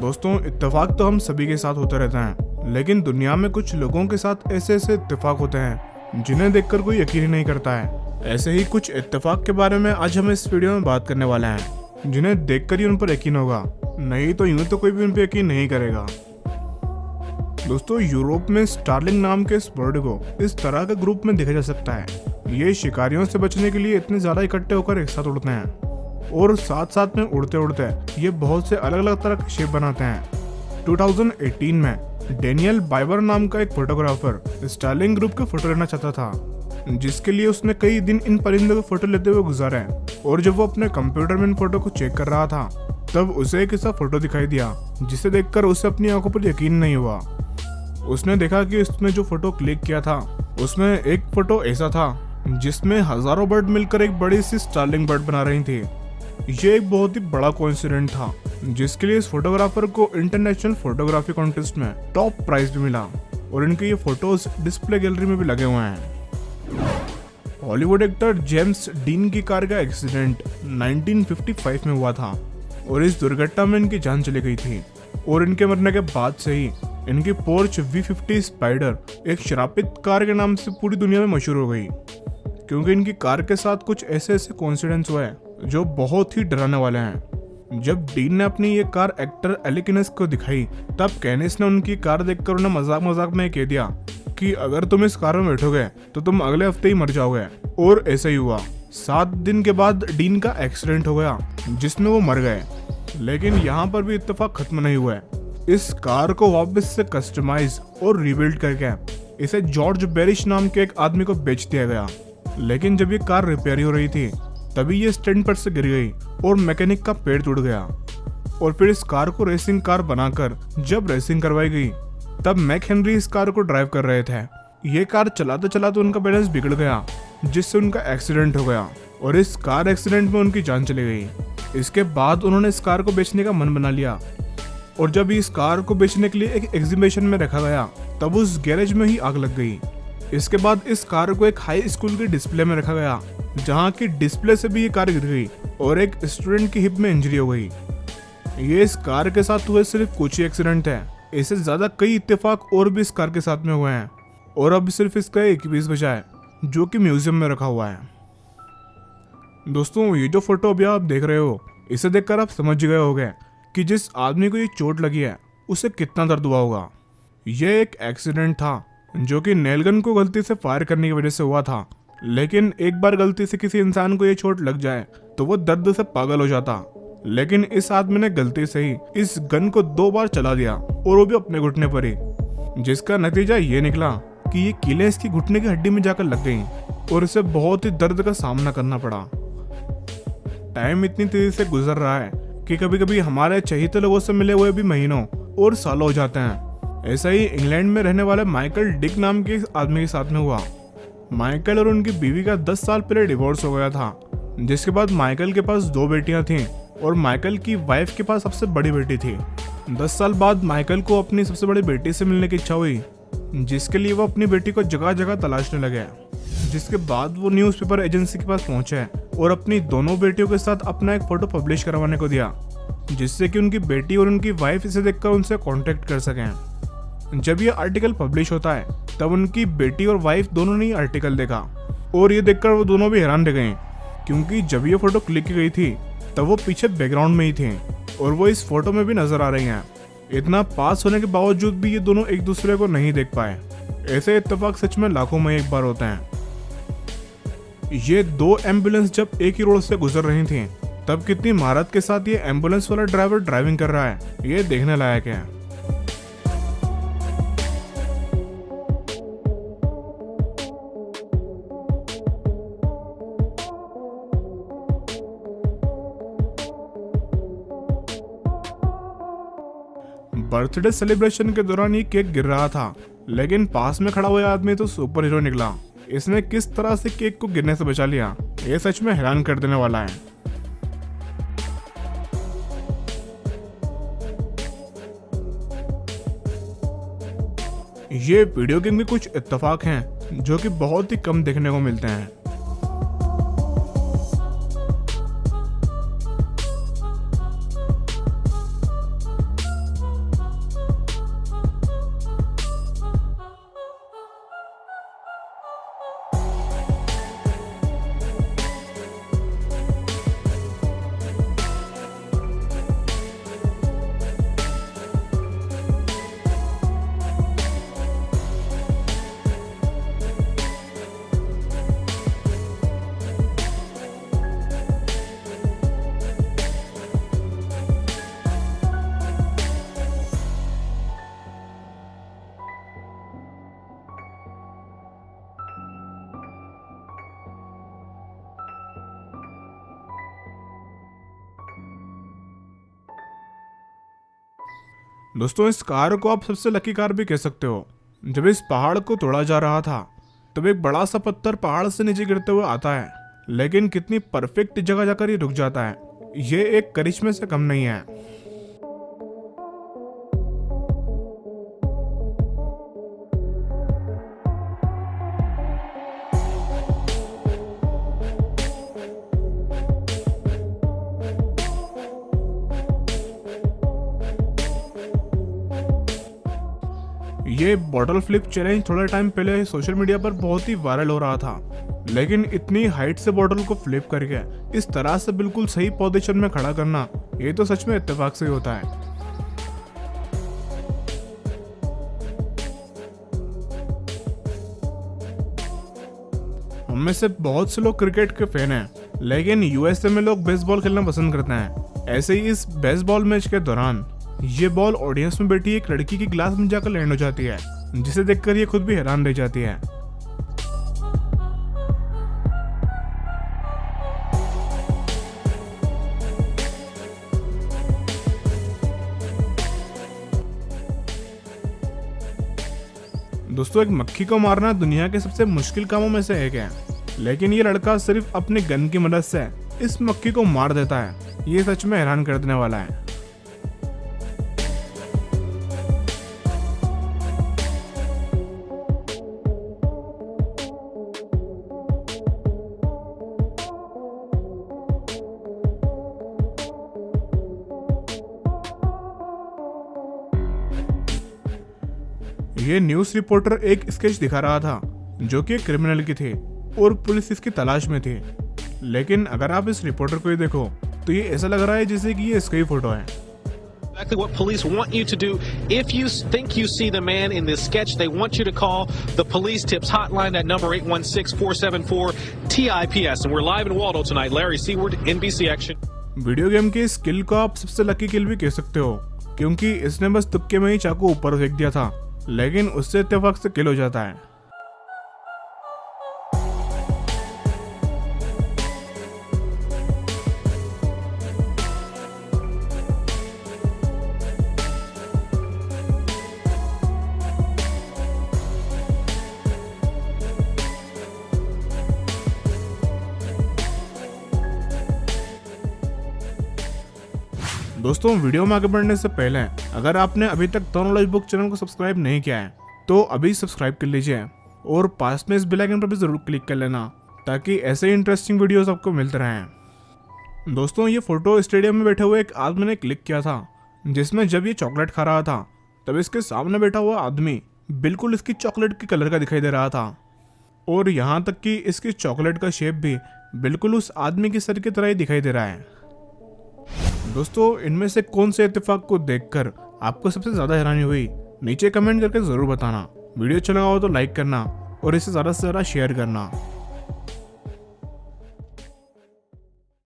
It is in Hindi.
दोस्तों, इत्तेफाक तो हम सभी के साथ होते रहते हैं, लेकिन दुनिया में कुछ लोगों के साथ ऐसे ऐसे इत्तेफाक होते हैं जिन्हें देखकर कोई यकीन ही नहीं करता है। ऐसे ही कुछ इत्तेफाक के बारे में आज हम इस वीडियो में बात करने वाले हैं, जिन्हें देखकर ही उन पर यकीन होगा, नहीं तो यूं तो कोई भी उन पर यकीन नहीं करेगा। दोस्तों, यूरोप में स्टारलिंग नाम के इस बर्ड को इस तरह के ग्रुप में देखा जा सकता है। ये शिकारियों से बचने के लिए इतने ज्यादा इकट्ठे होकर एक साथ उड़ते हैं और साथ साथ में उड़ते उड़ते ये बहुत से अलग अलग तरह के शेप बनाते हैं। 2018 में डेनियल बाइबर नाम का एक फोटोग्राफर स्टारलिंग ग्रुप के फोटो लेना चाहता था, जिसके लिए उसने कई दिन इन परिंदों के फोटो लेते हुए गुजारे। और जब वो अपने कंप्यूटर में इन फोटो को चेक कर रहा था, तब उसे एक ऐसा फोटो दिखाई दिया जिसे देखकर उसे अपनी आंखों पर यकीन नहीं हुआ। उसने देखा कि उसने जो फोटो क्लिक किया था उसमें एक फोटो ऐसा था जिसमें हजारों बर्ड मिलकर एक बड़ी सी स्टारलिंग बर्ड बना रही थी। ये एक बहुत ही बड़ा कोइंसिडेंट था, जिसके लिए इस फोटोग्राफर को इंटरनेशनल फोटोग्राफी कॉन्टेस्ट में टॉप प्राइज भी मिला और इनके ये फोटोज डिस्प्ले गैलरी में भी लगे हुए हैं। हॉलीवुड एक्टर जेम्स डीन की कार का एक्सीडेंट 1955 में हुआ था और इस दुर्घटना में इनकी जान चली गई थी। और इनके मरने के बाद से ही इनकी पोर्च V50 स्पाइडर एक श्रापित कार के नाम से पूरी दुनिया में मशहूर हो गई, क्योंकि इनकी कार के साथ कुछ ऐसे ऐसे कोइंसिडेंस हुए जो बहुत ही डराने वाले हैं। जब डीन ने अपनी ये कार एक्टर एलिकिनस को दिखाई, तब कैनिस ने उनकी कार देखकर उन्हें मजाक मजाक में कह दिया कि अगर तुम इस कार में बैठोगे तो तुम अगले हफ्ते ही मर जाओगे। और ऐसा ही हुआ। 7 दिन के बाद डीन का एक्सीडेंट हो गया, जिसमें वो मर गए। लेकिन यहाँ पर भी इत्तेफाक खत्म नहीं हुआ है। इस कार को वापस से कस्टमाइज और रिबिल्ड करके इसे जॉर्ज बेरिश नाम के एक आदमी को बेच दिया गया। लेकिन जब ये कार रिपेयर हो रही थी, तभी ये स्टैंड पर से गिर गई और मैकेनिक का पैर टूट गया। और फिर इस कार को रेसिंग कार बनाकर जब रेसिंग करवाई गई, तब मैक हेनरी इस कार को ड्राइव कर रहे थे। ये कार चलाते चलाते उनका बैलेंस बिगड़ गया, जिससे उनका एक्सीडेंट हो गया और इस कार एक्सीडेंट में उनकी जान चली गई। इसके बाद उन्होंने इस कार को बेचने का मन बना लिया और जब इस कार को बेचने के लिए एक एग्जीबिशन में रखा गया, तब उस गैरेज में ही आग लग गई। इसके बाद इस कार को एक हाई स्कूल के डिस्प्ले में रखा गया, जहाँ की डिस्प्ले से भी ये कार गिर गई और एक स्टूडेंट की हिप में इंजरी हो गई। ये इस कार के साथ हुए सिर्फ कुछ ही एक्सीडेंट है। इससे ज्यादा कई इत्तेफाक और भी इस कार के साथ में हुए हैं और अब सिर्फ इसका एक पीस बचा है, जो कि म्यूजियम में रखा हुआ है। दोस्तों, ये जो फोटो अभी आप देख रहे हो, इसे देखकर आप समझ गए होंगे कि जिस आदमी को ये चोट लगी है उसे कितना दर्द हुआ होगा। यह एक एक्सीडेंट था जो कि नेलगन को गलती से फायर करने की वजह से हुआ था। लेकिन एक बार गलती से किसी इंसान को ये चोट लग जाए तो वो दर्द से पागल हो जाता। लेकिन इस आदमी ने गलती से ही इस गन को 2 बार चला दिया और वो भी अपने घुटने पर ही, जिसका नतीजा ये निकला कि ये कीलें इसकी घुटने की हड्डी में जाकर लग गईं और इसे बहुत ही दर्द का सामना करना पड़ा। टाइम इतनी तेजी से गुजर रहा है कि कभी कभी हमारे चहेते लोगों से मिले हुए भी महीनों और सालों हो जाते हैं। ऐसा ही इंग्लैंड में रहने वाले माइकल डिक नाम के आदमी के साथ में हुआ। माइकल और उनकी बीवी का 10 साल पहले डिवोर्स हो गया था, जिसके बाद माइकल के पास 2 बेटियां थीं और माइकल की वाइफ के पास सबसे बड़ी बेटी थी। 10 साल बाद माइकल को अपनी सबसे बड़ी बेटी से मिलने की इच्छा हुई, जिसके लिए वो अपनी बेटी को जगह जगह तलाशने लगे। जिसके बाद वो न्यूज़पेपर एजेंसी के पास पहुंचे और अपनी दोनों बेटियों के साथ अपना एक फोटो पब्लिश करवाने को दिया, जिससे कि उनकी बेटी और उनकी वाइफ इसे देखकर उनसे कॉन्टेक्ट कर सकें। जब ये आर्टिकल पब्लिश होता है, तब उनकी बेटी और वाइफ दोनों ने आर्टिकल देखा और ये देखकर वो दोनों भी हैरान रह गए, क्योंकि जब ये फोटो क्लिक की गई थी तब वो पीछे बैकग्राउंड में ही थे और वो इस फोटो में भी नजर आ रही हैं। इतना पास होने के बावजूद भी ये दोनों एक दूसरे को नहीं देख पाए। ऐसे इत्तेफाक सच में लाखों में एक बार होते हैं। ये 2 एम्बुलेंस जब एक ही रोड से गुजर रही थी, तब कितनी महारत के साथ ये एम्बुलेंस वाला ड्राइवर ड्राइविंग कर रहा है, ये देखने लायक है। बर्थडे सेलिब्रेशन के दौरान ये केक गिर रहा था, लेकिन पास में खड़ा हुआ आदमी तो सुपर हीरो निकला। इसने किस तरह से केक को गिरने से बचा लिया, ये सच में हैरान कर देने वाला है। ये वीडियो गेम के कुछ इत्तेफाक हैं जो कि बहुत ही कम देखने को मिलते हैं। दोस्तों इस कार को आप सबसे लकी कार भी कह सकते हो। जब इस पहाड़ को तोड़ा जा रहा था तब एक बड़ा सा पत्थर पहाड़ से नीचे गिरते हुए आता है, लेकिन कितनी परफेक्ट जगह जाकर ये रुक जाता है, ये एक करिश्मे से कम नहीं है। ये बॉटल फ्लिप चैलेंज थोड़ा टाइम पहले सोशल मीडिया पर बहुत ही वायरल हो रहा था, लेकिन इतनी हाइट से बॉटल को फ्लिप करके इस तरह से बिल्कुल सही पोजीशन में खड़ा करना, ये तो सच में इत्तेफाक से ही होता है। हम में से बहुत से लोग क्रिकेट के फैन हैं, लेकिन यूएसए में लोग बेसबॉल खेलना पसंद करते हैं। ऐसे ही इस बेसबॉल मैच के दौरान ये बॉल ऑडियंस में बैठी एक लड़की की ग्लास में जाकर लैंड हो जाती है, जिसे देखकर ये खुद भी हैरान रह जाती है। दोस्तों एक मक्खी को मारना दुनिया के सबसे मुश्किल कामों में से एक है, लेकिन ये लड़का सिर्फ अपने गन की मदद से इस मक्खी को मार देता है। ये सच में हैरान कर देने वाला है। ये न्यूज़ रिपोर्टर एक स्केच दिखा रहा था जो कि एक क्रिमिनल की थी और पुलिस इसकी तलाश में थी, लेकिन अगर आप इस रिपोर्टर को ही देखो तो ये ऐसा लग रहा है जैसे कि ये इसका ही फोटो है। Exactly what police want you to do. If you think you see the man in this sketch, they want you to call the police tips hotline at number 816-474-TIPS. And we're live in Waldo tonight. Larry Seward, NBC Action. Video game की स्किल को आप सबसे लकी किल भी कह सकते हो, क्योंकि इसने बस तुक्के में ही चाकू ऊपर फेंक दिया था, लेकिन उससे इत्तेफाक से किल हो जाता है। दोस्तों वीडियो में आगे बढ़ने से पहले अगर आपने अभी तक द नॉलेज बुक चैनल को सब्सक्राइब नहीं किया है तो अभी सब्सक्राइब कर लीजिए और पास में इस बेल आइकन पर भी जरूर क्लिक कर लेना, ताकि ऐसे ही इंटरेस्टिंग वीडियोस आपको मिलते रहें। दोस्तों ये फोटो स्टेडियम में बैठे हुए एक आदमी ने क्लिक किया था, जिसमें जब ये चॉकलेट खा रहा था तब इसके सामने बैठा हुआ आदमी बिल्कुल इसकी चॉकलेट के कलर का दिखाई दे रहा था, और यहाँ तक कि इसकी चॉकलेट का शेप भी बिल्कुल उस आदमी के सर की तरह ही दिखाई दे रहा है। दोस्तों इनमें से कौन से इत्तेफाक को देखकर आपको सबसे ज्यादा हैरानी हुई, नीचे कमेंट करके जरूर बताना। वीडियो अच्छा लगा हो तो लाइक करना और इसे ज्यादा से ज्यादा शेयर करना।